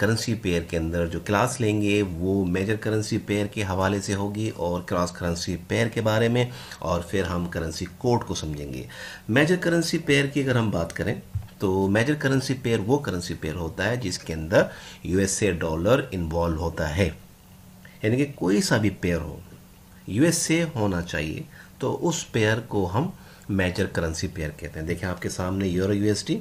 Currency pair के अंदर जो क्लास लेंगे वो मेजर करेंसी पेयर के हवाले से होगी और क्रॉस करेंसी पेयर के बारे में, और फिर हम करेंसी कोड को समझेंगे। मेजर करेंसी पेयर की अगर हम बात करें तो मेजर करेंसी पेयर वो करेंसी पेयर होता है जिसके अंदर यूएसए डॉलर इन्वॉल्व होता है, यानी कि कोई सा भी पेयर हो यूएसए होना चाहिए, तो उस पेयर को हम मेजर करेंसी पेयर कहते हैं। देखें आपके सामने यूरो यूएसडी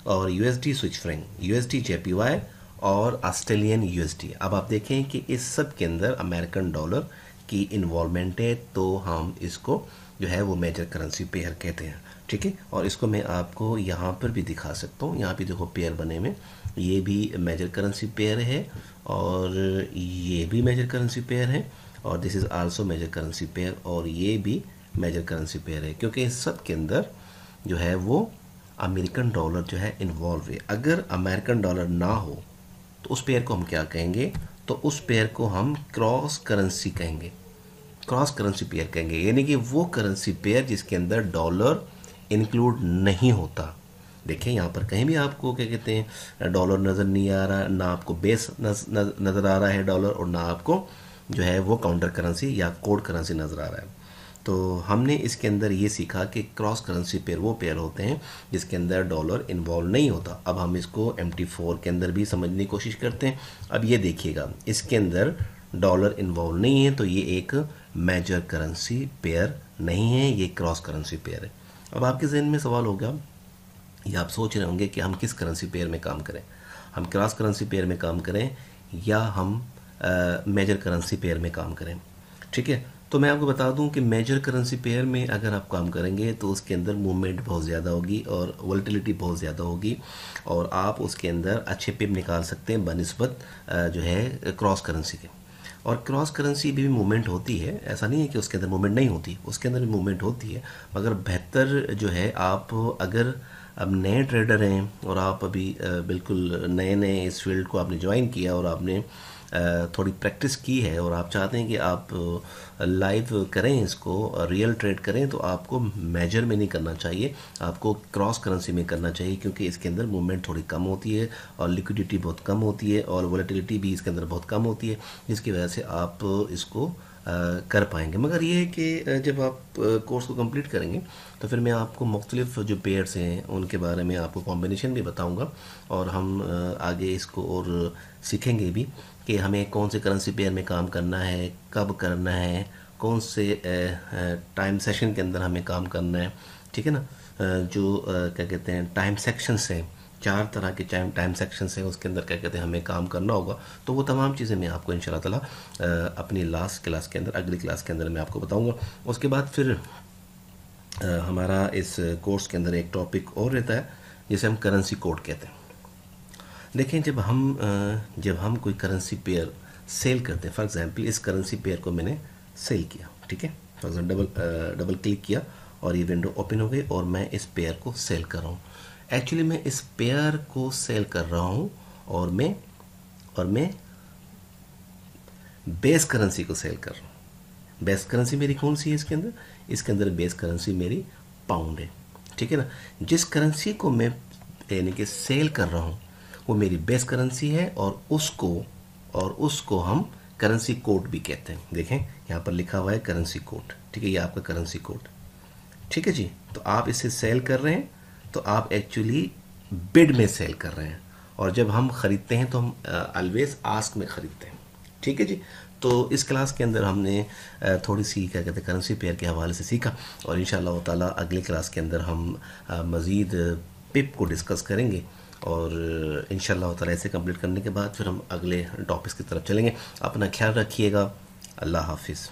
और USD switch Frank, USD JPY और ऑस्ट्रेलियन यूएसडी। अब आप देखें कि इस सब के अंदर अमेरिकन डॉलर की इन्वॉल्वमेंट है, तो हम इसको जो है वो मेजर करेंसी पेयर कहते हैं। ठीक है, और इसको मैं आपको यहाँ पर भी दिखा सकता हूँ। यहाँ पे देखो पेयर बने में, ये भी मेजर करेंसी पेयर है और ये भी मेजर करेंसी पेयर है, और this is also major currency pair, और ये भी मेजर करेंसी पेयर है, क्योंकि इस सब के अंदर जो है वो अमेरिकन डॉलर जो है इन्वॉल्व है। अगर अमेरिकन डॉलर ना हो तो उस पेयर को हम क्या कहेंगे, तो उस पेयर को हम क्रॉस करेंसी कहेंगे, क्रॉस करेंसी पेयर कहेंगे, यानी कि वो करेंसी पेयर जिसके अंदर डॉलर इंक्लूड नहीं होता। देखिए यहाँ पर कहीं भी आपको क्या कहते हैं डॉलर नज़र नहीं आ रहा, ना आपको बेस नज़र आ रहा है डॉलर, और ना आपको जो है वो काउंटर करेंसी या कोड करेंसी नज़र आ रहा है। तो हमने इसके अंदर ये सीखा कि क्रॉस करेंसी पेयर वो पेयर होते हैं जिसके अंदर डॉलर इन्वॉल्व नहीं होता। अब हम इसको MT4 के अंदर भी समझने की कोशिश करते हैं। अब ये देखिएगा, इसके अंदर डॉलर इन्वॉल्व नहीं है, तो ये एक मेजर करेंसी पेयर नहीं है, ये क्रॉस करेंसी पेयर है। अब आपके जहन में सवाल होगा, या आप सोच रहे होंगे कि हम किस करेंसी पेयर में काम करें, हम क्रॉस करेंसी पेयर में काम करें या हम मेजर करेंसी पेयर में काम करें। ठीक है, तो मैं आपको बता दूं कि मेजर करेंसी पेयर में अगर आप काम करेंगे तो उसके अंदर मूवमेंट बहुत ज़्यादा होगी और वोलेटिलिटी बहुत ज़्यादा होगी, और आप उसके अंदर अच्छे पिप निकाल सकते हैं बनिस्बत जो है क्रॉस करेंसी के। और क्रॉस करेंसी भी मूवमेंट होती है, ऐसा नहीं है कि उसके अंदर मूवमेंट नहीं होती, उसके अंदर भी मूवमेंट होती है, मगर बेहतर जो है आप अगर अब नए ट्रेडर हैं और आप अभी बिल्कुल नए नए इस फील्ड को आपने ज्वाइन किया और आपने थोड़ी प्रैक्टिस की है और आप चाहते हैं कि आप लाइव करें, इसको रियल ट्रेड करें, तो आपको मेजर में नहीं करना चाहिए, आपको क्रॉस करेंसी में करना चाहिए, क्योंकि इसके अंदर मूवमेंट थोड़ी कम होती है और लिक्विडिटी बहुत कम होती है और वोलेटिलिटी भी इसके अंदर बहुत कम होती है, जिसकी वजह से आप इसको कर पाएंगे। मगर ये है कि जब आप कोर्स को कंप्लीट करेंगे तो फिर मैं आपको मुख्तलिफ जो पेयर्स हैं उनके बारे में आपको कॉम्बिनेशन भी बताऊंगा, और हम आगे इसको और सीखेंगे भी कि हमें कौन से करेंसी पेयर में काम करना है, कब करना है, कौन से टाइम सेशन के अंदर हमें काम करना है। ठीक है ना, जो क्या कहते हैं टाइम सेक्शंस हैं, 4 तरह के टाइम सेक्शंस हैं, उसके अंदर क्या कहते हैं हमें काम करना होगा। तो वो तमाम चीज़ें मैं आपको इंशाल्लाह ताला अपनी लास्ट क्लास के अंदर, अगली क्लास के अंदर मैं आपको बताऊंगा। उसके बाद फिर हमारा इस कोर्स के अंदर एक टॉपिक और रहता है जिसे हम करेंसी कोड कहते हैं। देखें, जब हम कोई करेंसी पेयर सेल करते हैं, फॉर एग्जांपल इस करेंसी पेयर को मैंने सेल किया, ठीक है, फॉर एग्जांपल डबल क्लिक किया और ये विंडो ओपन हो गई और मैं इस पेयर को सेल कर रहा हूँ। एक्चुअली मैं इस पेयर को सेल कर रहा हूँ और मैं बेस करेंसी को सेल कर रहा हूँ। बेस करेंसी मेरी कौन सी है इसके अंदर बेस करेंसी मेरी पाउंड है। ठीक है ना, जिस करेंसी को मैं यानी कि सेल कर रहा हूँ वो मेरी बेस करेंसी है, और उसको हम करेंसी कोड भी कहते हैं। देखें यहाँ पर लिखा हुआ है करेंसी कोड, ठीक है, ये आपका करेंसी कोड। ठीक है जी, तो आप इसे सेल कर रहे हैं तो आप एक्चुअली बिड में सेल कर रहे हैं, और जब हम ख़रीदते हैं तो हम ऑलवेज आस्क में ख़रीदते हैं। ठीक है जी, तो इस क्लास के अंदर हमने थोड़ी सी क्या कहते हैं करेंसी पेयर के हवाले से सीखा, और इंशाअल्लाह ताला अगली क्लास के अंदर हम मज़ीद पिप को डिस्कस करेंगे, और इंशाअल्लाह ताला ऐसे कंप्लीट करने के बाद फिर हम अगले टॉपिक्स की तरफ चलेंगे। अपना ख्याल रखिएगा, अल्लाह हाफिज़।